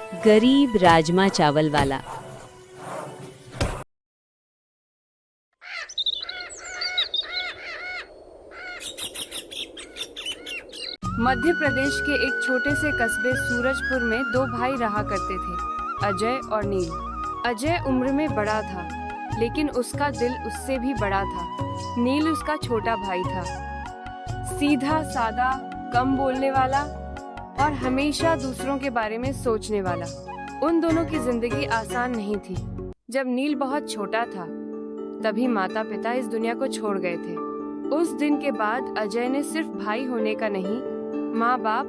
गरीब राजमा चावल वाला। मध्य प्रदेश के एक छोटे से कस्बे सूरजपुर में दो भाई रहा करते थे, अजय और नील। अजय उम्र में बड़ा था, लेकिन उसका दिल उससे भी बड़ा था। नील उसका छोटा भाई था, सीधा सादा, कम बोलने वाला और हमेशा दूसरों के बारे में सोचने वाला। उन दोनों की जिंदगी आसान नहीं थी। जब नील बहुत छोटा था, तभी माता पिता इस दुनिया को छोड़ गए थे। उस दिन के बाद अजय ने सिर्फ भाई होने का नहीं, माँ बाप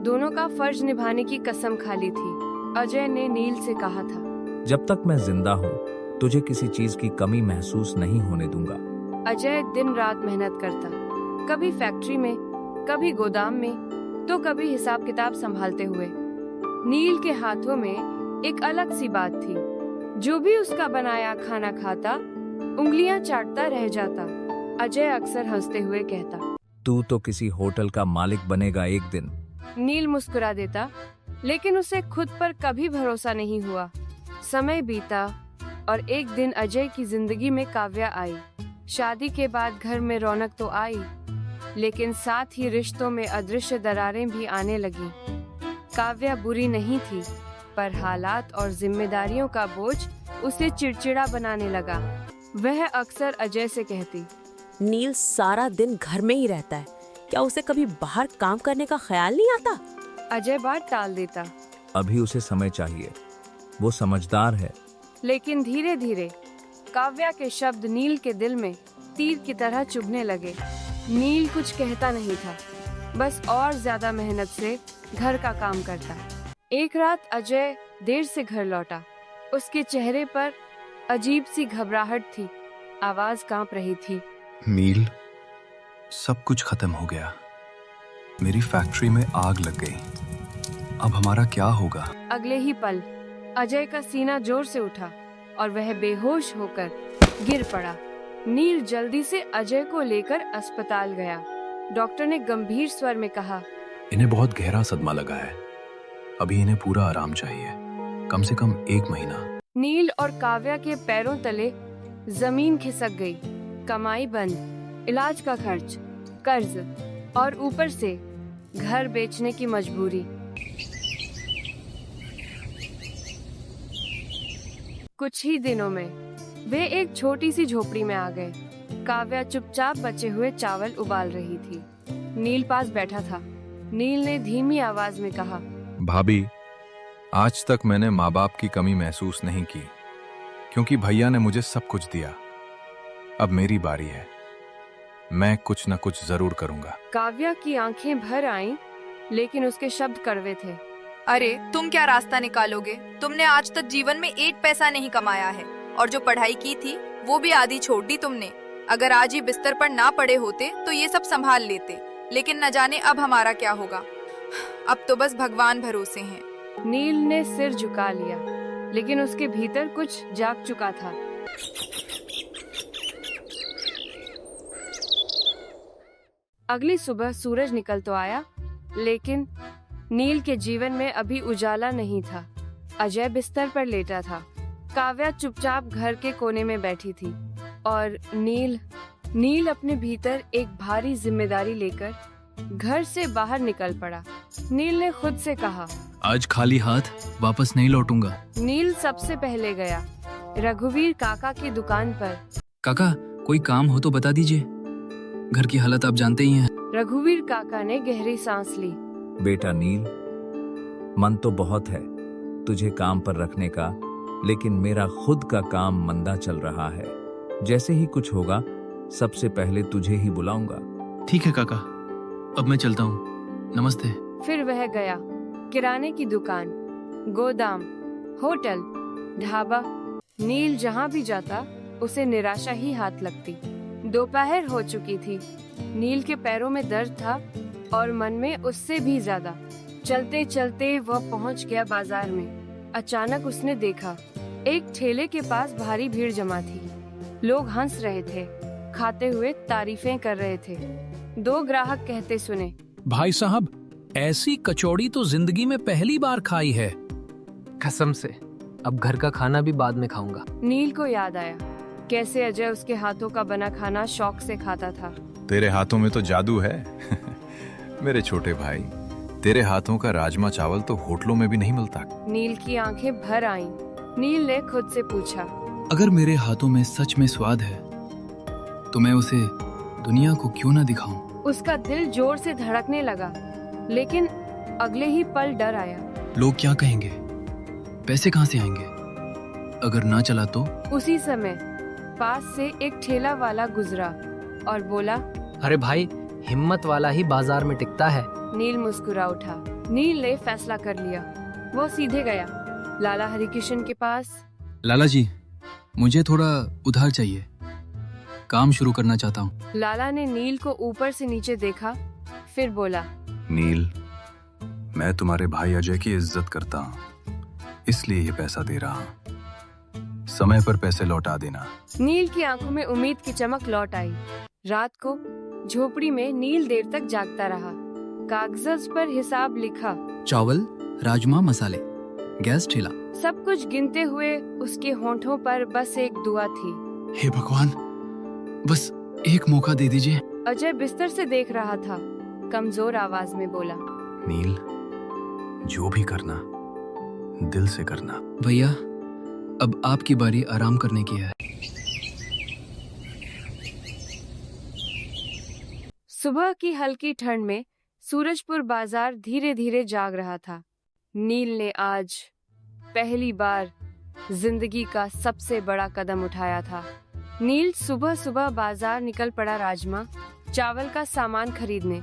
दोनों का फर्ज निभाने की कसम खा ली थी। अजय ने नील से कहा था, जब तक मैं जिंदा हूँ तुझे किसी चीज की कमी महसूस नहीं होने दूंगा। अजय दिन रात मेहनत करता, कभी फैक्ट्री में, कभी गोदाम में, तो कभी हिसाब किताब संभालते हुए। नील के हाथों में एक अलग सी बात थी। जो भी उसका बनाया खाना खाता, उंगलियां चाटता रह जाता। अजय अक्सर हंसते हुए कहता, तू तो किसी होटल का मालिक बनेगा एक दिन। नील मुस्कुरा देता, लेकिन उसे खुद पर कभी भरोसा नहीं हुआ। समय बीता और एक दिन अजय की जिंदगी में काव्या आई। शादी के बाद घर में रौनक तो आई, लेकिन साथ ही रिश्तों में अदृश्य दरारें भी आने लगी। काव्या बुरी नहीं थी, पर हालात और जिम्मेदारियों का बोझ उसे चिड़चिड़ा बनाने लगा। वह अक्सर अजय से कहती, नील सारा दिन घर में ही रहता है, क्या उसे कभी बाहर काम करने का ख्याल नहीं आता? अजय बात टाल देता, अभी उसे समय चाहिए, वो समझदार है। लेकिन धीरे धीरे काव्या के शब्द नील के दिल में तीर की तरह चुभने लगे। नील कुछ कहता नहीं था, बस और ज्यादा मेहनत से घर का काम करता। एक रात अजय देर से घर लौटा। उसके चेहरे पर अजीब सी घबराहट थी, आवाज कांप रही थी। नील, सब कुछ खत्म हो गया। मेरी फैक्ट्री में आग लग गई। अब हमारा क्या होगा? अगले ही पल अजय का सीना जोर से उठा और वह बेहोश होकर गिर पड़ा। नील जल्दी से अजय को लेकर अस्पताल गया। डॉक्टर ने गंभीर स्वर में कहा, इन्हें बहुत गहरा सदमा लगा है। अभी इन्हें पूरा आराम चाहिए, कम से कम 1 महीना। नील और काव्या के पैरों तले जमीन खिसक गई। कमाई बंद, इलाज का खर्च, कर्ज और ऊपर से घर बेचने की मजबूरी। कुछ ही दिनों में वे एक छोटी सी झोपड़ी में आ गए। काव्या चुपचाप बचे हुए चावल उबाल रही थी। नील पास बैठा था। नील ने धीमी आवाज में कहा, भाभी, आज तक मैंने माँ बाप की कमी महसूस नहीं की, क्योंकि भैया ने मुझे सब कुछ दिया। अब मेरी बारी है, मैं कुछ न कुछ जरूर करूंगा। काव्या की आंखें भर आईं, लेकिन उसके शब्द कड़वे थे। अरे तुम क्या रास्ता निकालोगे? तुमने आज तक जीवन में 1 पैसा नहीं कमाया है, और जो पढ़ाई की थी वो भी आधी छोड़ दी तुमने। अगर आज ही बिस्तर पर ना पड़े होते तो ये सब संभाल लेते, लेकिन न जाने अब हमारा क्या होगा। अब तो बस भगवान भरोसे हैं। नील ने सिर झुका लिया, लेकिन उसके भीतर कुछ जाग चुका था। अगली सुबह सूरज निकल तो आया, लेकिन नील के जीवन में अभी उजाला नहीं था। अजय बिस्तर पर लेटा था। काव्या चुपचाप घर के कोने में बैठी थी और नील अपने भीतर एक भारी जिम्मेदारी लेकर घर से बाहर निकल पड़ा। नील ने खुद से कहा, आज खाली हाथ वापस नहीं लौटूंगा। नील सबसे पहले गया रघुवीर काका की दुकान पर। काका, कोई काम हो तो बता दीजिए, घर की हालत आप जानते ही हैं। रघुवीर काका ने गहरी सांस ली। बेटा नील, मन तो बहुत है तुझे काम पर रखने का, लेकिन मेरा खुद का काम मंदा चल रहा है। जैसे ही कुछ होगा सबसे पहले तुझे ही बुलाऊंगा। ठीक है काका, अब मैं चलता हूँ, नमस्ते। फिर वह गया किराने की दुकान, गोदाम, होटल, ढाबा। नील जहाँ भी जाता उसे निराशा ही हाथ लगती। दोपहर हो चुकी थी। नील के पैरों में दर्द था और मन में उससे भी ज्यादा। चलते चलते वह पहुंच गया बाजार में। अचानक उसने देखा एक ठेले के पास भारी भीड़ जमा थी। लोग हंस रहे थे, खाते हुए तारीफें कर रहे थे। 2 ग्राहक कहते सुने, भाई साहब, ऐसी कचौड़ी तो जिंदगी में पहली बार खाई है। कसम से अब घर का खाना भी बाद में खाऊंगा। नील को याद आया कैसे अजय उसके हाथों का बना खाना शौक से खाता था। तेरे हाथों में तो जादू है मेरे छोटे भाई, तेरे हाथों का राजमा चावल तो होटलों में भी नहीं मिलता। नील की आंखें भर आईं। नील ने खुद से पूछा, अगर मेरे हाथों में सच में स्वाद है तो मैं उसे दुनिया को क्यों ना दिखाऊं? उसका दिल जोर से धड़कने लगा, लेकिन अगले ही पल डर आया। लोग क्या कहेंगे? पैसे कहाँ से आएंगे? अगर ना चला तो? उसी समय पास से एक ठेला वाला गुजरा और बोला, अरे भाई, हिम्मत वाला ही बाजार में टिकता है। नील मुस्कुरा उठा। नील ने फैसला कर लिया। वो सीधे गया लाला हरिकिशन के पास। लाला जी, मुझे थोड़ा उधार चाहिए, काम शुरू करना चाहता हूँ। लाला ने नील को ऊपर से नीचे देखा, फिर बोला, नील, मैं तुम्हारे भाई अजय की इज्जत करता हूँ, इसलिए ये पैसा दे रहा हूँ। समय पर पैसे लौटा देना। नील की आंखों में उम्मीद की चमक लौट आई। रात को झोपड़ी में नील देर तक जागता रहा। कागज पर हिसाब लिखा, चावल, राजमा, मसाले, गैस, ठेला। सब कुछ गिनते हुए उसके होंठों पर बस एक दुआ थी। हे भगवान, बस एक मौका दे दीजिए। अजय बिस्तर से देख रहा था। कमजोर आवाज में बोला, नील, जो भी करना दिल से करना। भैया, अब आपकी बारी आराम करने की है। सुबह की हल्की ठंड में सूरजपुर बाजार धीरे धीरे जाग रहा था। नील ने आज पहली बार जिंदगी का सबसे बड़ा कदम उठाया था। नील सुबह सुबह बाजार निकल पड़ा राजमा चावल का सामान खरीदने।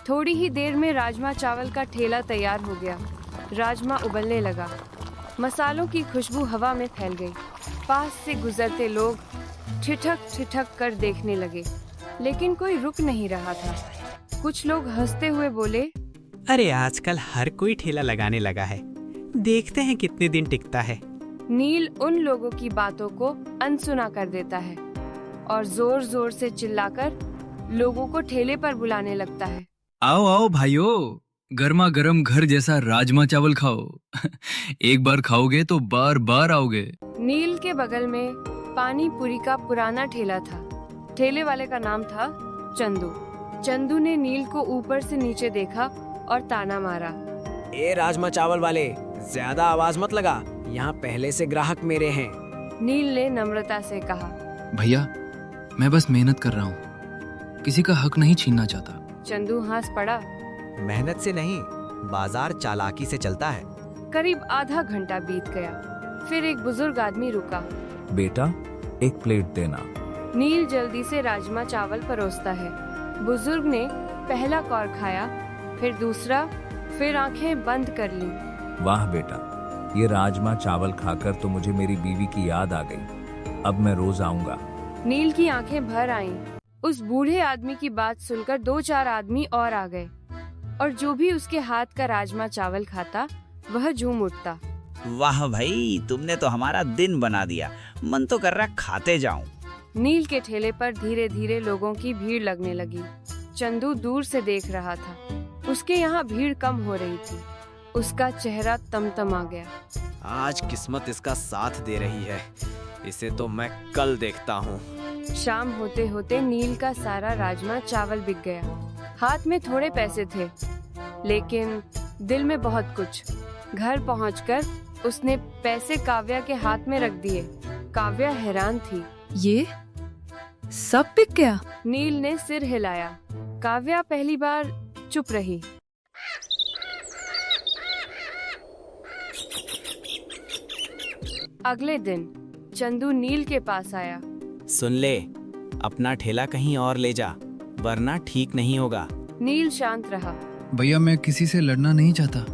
थोड़ी ही देर में राजमा चावल का ठेला तैयार हो गया। राजमा उबलने लगा। मसालों की खुशबू हवा में फैल गई। पास से गुजरते लोग ठिठक ठिठक कर देखने लगे, लेकिन कोई रुक नहीं रहा था। कुछ लोग हंसते हुए बोले, अरे आजकल हर कोई ठेला लगाने लगा है, देखते हैं कितने दिन टिकता है। नील उन लोगों की बातों को अनसुना कर देता है और जोर जोर से चिल्लाकर लोगों को ठेले पर बुलाने लगता है। आओ आओ भाइयों, गर्मा गर्म घर जैसा राजमा चावल खाओ। एक बार खाओगे तो बार बार आओगे। नील के बगल में पानी पूरी का पुराना ठेला था। ठेले वाले का नाम था चंदू। चंदू ने नील को ऊपर से नीचे देखा और ताना मारा, ए राजमा चावल वाले, ज्यादा आवाज मत लगा, यहाँ पहले से ग्राहक मेरे हैं। नील ने नम्रता से कहा, भैया, मैं बस मेहनत कर रहा हूँ, किसी का हक नहीं छीनना चाहता। चंदू हंस पड़ा। मेहनत से नहीं, बाजार चालाकी से चलता है। करीब आधा घंटा बीत गया। फिर एक बुजुर्ग आदमी रुका। बेटा, एक प्लेट देना। नील जल्दी से राजमा चावल परोसता है। बुजुर्ग ने पहला कौर खाया, फिर दूसरा, फिर आंखें बंद कर ली। वाह बेटा, ये राजमा चावल खाकर तो मुझे मेरी बीवी की याद आ गई। अब मैं रोज आऊंगा। नील की आंखें भर आईं। उस बूढ़े आदमी की बात सुनकर 2-4 आदमी और आ गए, और जो भी उसके हाथ का राजमा चावल खाता वह झूम उठता। वाह भाई, तुमने तो हमारा दिन बना दिया, मन तो कर रहा खाते जाऊं। नील के ठेले पर धीरे धीरे लोगों की भीड़ लगने लगी। चंदू दूर से देख रहा था। उसके यहाँ भीड़ कम हो रही थी। उसका चेहरा तमतमा गया। आज किस्मत इसका साथ दे रही है, इसे तो मैं कल देखता हूँ। शाम होते होते नील का सारा राजमा चावल बिक गया। हाथ में थोड़े पैसे थे, लेकिन दिल में बहुत कुछ। घर पहुंचकर उसने पैसे काव्या के हाथ में रख दिए। काव्या हैरान थी। ये सब बिक गया? नील ने सिर हिलाया। काव्या पहली बार चुप रही। अगले दिन चंदू नील के पास आया। सुन ले, अपना ठेला कहीं और ले जा, वरना ठीक नहीं होगा। नील शांत रहा। भैया, मैं किसी से लड़ना नहीं चाहता,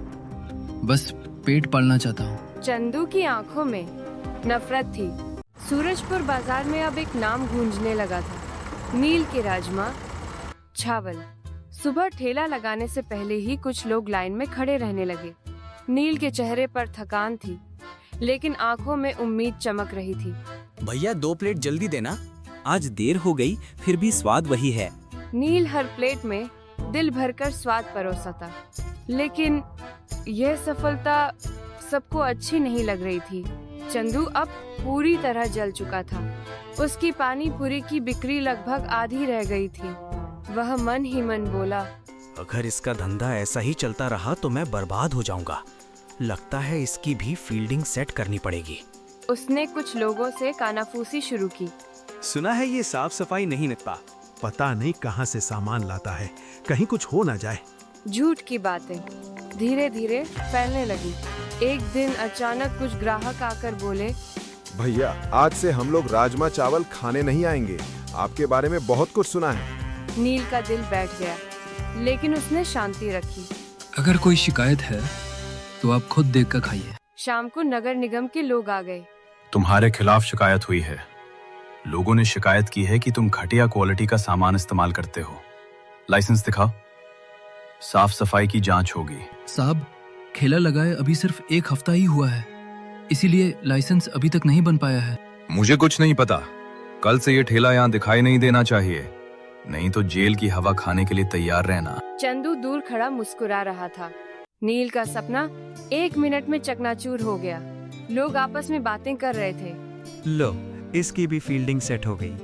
बस पेट पालना चाहता हूँ। चंदू की आंखों में नफरत थी। सूरजपुर बाजार में अब एक नाम गूंजने लगा था, नील के राजमा चावल। सुबह ठेला लगाने से पहले ही कुछ लोग लाइन में खड़े रहने लगे। नील के चेहरे पर थकान थी, लेकिन आंखों में उम्मीद चमक रही थी। भैया, 2 प्लेट जल्दी देना, आज देर हो गई, फिर भी स्वाद वही है। नील हर प्लेट में दिल भरकर स्वाद परोसा था, लेकिन यह सफलता सबको अच्छी नहीं लग रही थी। चंदू अब पूरी तरह जल चुका था। उसकी पानी पूरी की बिक्री लगभग आधी रह गई थी। वह मन ही मन बोला, अगर इसका धंधा ऐसा ही चलता रहा तो मैं बर्बाद हो जाऊंगा। लगता है इसकी भी फील्डिंग सेट करनी पड़ेगी। उसने कुछ लोगों से कानाफूसी शुरू की। सुना है ये साफ सफाई नहीं निकता, पता नहीं कहां से सामान लाता है, कहीं कुछ हो ना जाए। झूठ की बातें धीरे धीरे फैलने लगी। एक दिन अचानक कुछ ग्राहक आकर बोले, भैया आज से हम लोग राजमा चावल खाने नहीं आएंगे, आपके बारे में बहुत कुछ सुना है। नील का दिल बैठ गया, लेकिन उसने शांति रखी। अगर कोई शिकायत है तो आप खुद देख कर खाइए। शाम को नगर निगम के लोग आ गए। तुम्हारे खिलाफ शिकायत हुई है। लोगों ने शिकायत की है कि तुम घटिया क्वालिटी का सामान इस्तेमाल करते हो। लाइसेंस दिखाओ, साफ सफाई की जांच होगी। साहब, ठेला लगाए अभी सिर्फ 1 हफ्ता ही हुआ है, इसीलिए लाइसेंस अभी तक नहीं बन पाया है। मुझे कुछ नहीं पता। कल से ये ठेला यहाँ दिखाई नहीं देना चाहिए, नहीं तो जेल की हवा खाने के लिए तैयार रहना। चंदू दूर खड़ा मुस्कुरा रहा था। नील का सपना 1 मिनट में चकनाचूर हो गया। लोग आपस में बातें कर रहे थे। लो, इसकी भी फील्डिंग सेट हो गई।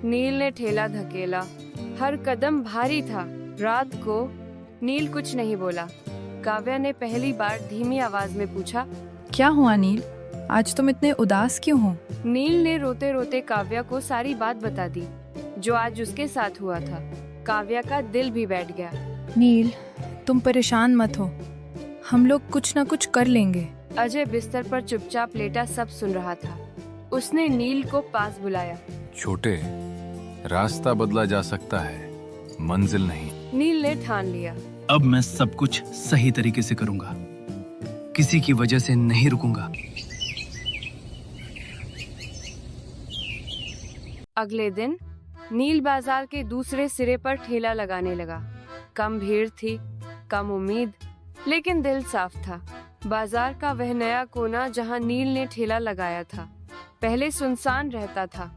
नील ने ठेला धकेला। हर कदम भारी था। रात को नील कुछ नहीं बोला। काव्या ने पहली बार धीमी आवाज में पूछा, क्या हुआ नील, आज तुम इतने उदास क्यों हो? नील ने रोते रोते काव्या को सारी बात बता दी जो आज उसके साथ हुआ था। काव्या का दिल भी बैठ गया। नील, तुम परेशान मत हो, हम लोग कुछ न कुछ कर लेंगे। अजय बिस्तर पर चुपचाप लेटा सब सुन रहा था। उसने नील को पास बुलाया। छोटे, रास्ता बदला जा सकता है, मंजिल नहीं। नील ने ठान लिया, अब मैं सब कुछ सही तरीके से करूंगा, किसी की वजह से नहीं रुकूंगा। अगले दिन नील बाजार के दूसरे सिरे पर ठेला लगाने लगा। कम भीड़ थी, कम उम्मीद, लेकिन दिल साफ था। बाजार का वह नया कोना जहां नील ने ठेला लगाया था, पहले सुनसान रहता था।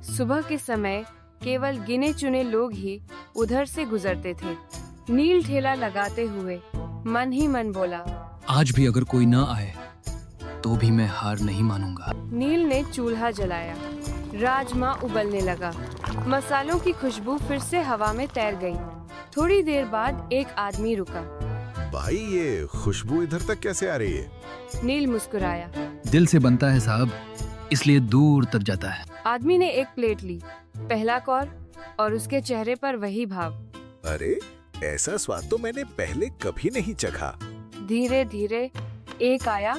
सुबह के समय केवल गिने चुने लोग ही उधर से गुजरते थे। नील ठेला लगाते हुए मन ही मन बोला, आज भी अगर कोई ना आए तो भी मैं हार नहीं मानूंगा। नील ने चूल्हा जलाया। राजमा उबलने लगा। मसालों की खुशबू फिर से हवा में तैर गई। थोड़ी देर बाद एक आदमी रुका। भाई ये खुशबू इधर तक कैसे आ रही है? नील मुस्कुराया। दिल से बनता है साहब, इसलिए दूर तक जाता है। आदमी ने एक प्लेट ली, पहला कौर, और उसके चेहरे पर वही भाव। अरे ऐसा स्वाद तो मैंने पहले कभी नहीं चखा। धीरे धीरे एक आया,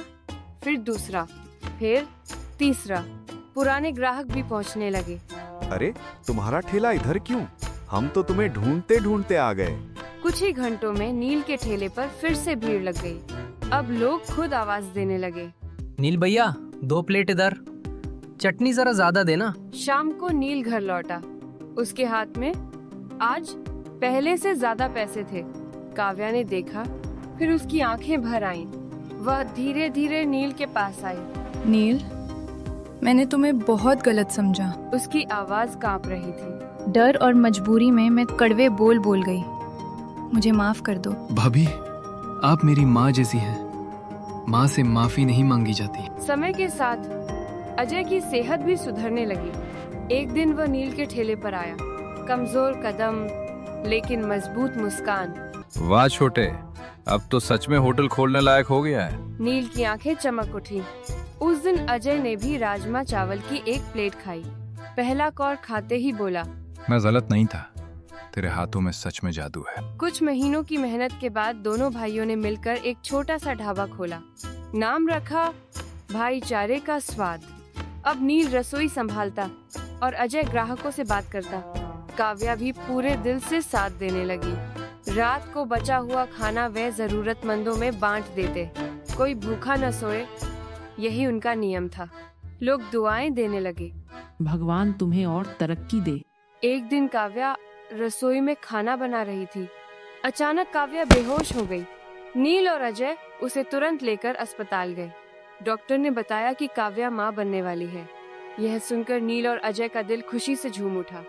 फिर दूसरा, फिर तीसरा। पुराने ग्राहक भी पहुंचने लगे। अरे तुम्हारा ठेला इधर क्यों? हम तो तुम्हें ढूंढते ढूंढते आ गए। कुछ ही घंटों में नील के ठेले पर फिर से भीड़ लग गई। अब लोग खुद आवाज देने लगे। नील भैया, 2 प्लेट इधर, चटनी जरा ज्यादा देना। शाम को नील घर लौटा। उसके हाथ में आज पहले से ज्यादा पैसे थे। काव्या ने देखा, फिर उसकी आंखें भर आईं। वह धीरे धीरे नील के पास आई। नील, मैंने तुम्हें बहुत गलत समझा। उसकी आवाज कांप रही थी। डर और मजबूरी में मैं कड़वे बोल बोल गई। मुझे माफ कर दो। भाभी, आप मेरी माँ जैसी हैं। माँ से माफी नहीं मांगी जाती। समय के साथ अजय की सेहत भी सुधरने लगी। एक दिन वह नील के ठेले पर आया। कमजोर कदम, लेकिन मजबूत मुस्कान। वाह छोटे, अब तो सच में होटल खोलने लायक हो गया है। नील की आंखें चमक उठी। उस दिन अजय ने भी राजमा चावल की एक प्लेट खाई। पहला कौर खाते ही बोला, मैं गलत नहीं था, तेरे हाथों में सच में जादू है। कुछ महीनों की मेहनत के बाद दोनों भाइयों ने मिलकर एक छोटा सा ढाबा खोला। नाम रखा भाईचारे का स्वाद। अब नील रसोई संभालता और अजय ग्राहकों से बात करता। काव्या भी पूरे दिल से साथ देने लगी। रात को बचा हुआ खाना वे जरूरतमंदों में बांट देते। कोई भूखा न सोए, यही उनका नियम था। लोग दुआएं देने लगे, भगवान तुम्हें और तरक्की दे। एक दिन काव्या रसोई में खाना बना रही थी। अचानक काव्या बेहोश हो गई। नील और अजय उसे तुरंत लेकर अस्पताल गए। डॉक्टर ने बताया कि काव्या मां बनने वाली है। यह सुनकर नील और अजय का दिल खुशी से झूम उठा।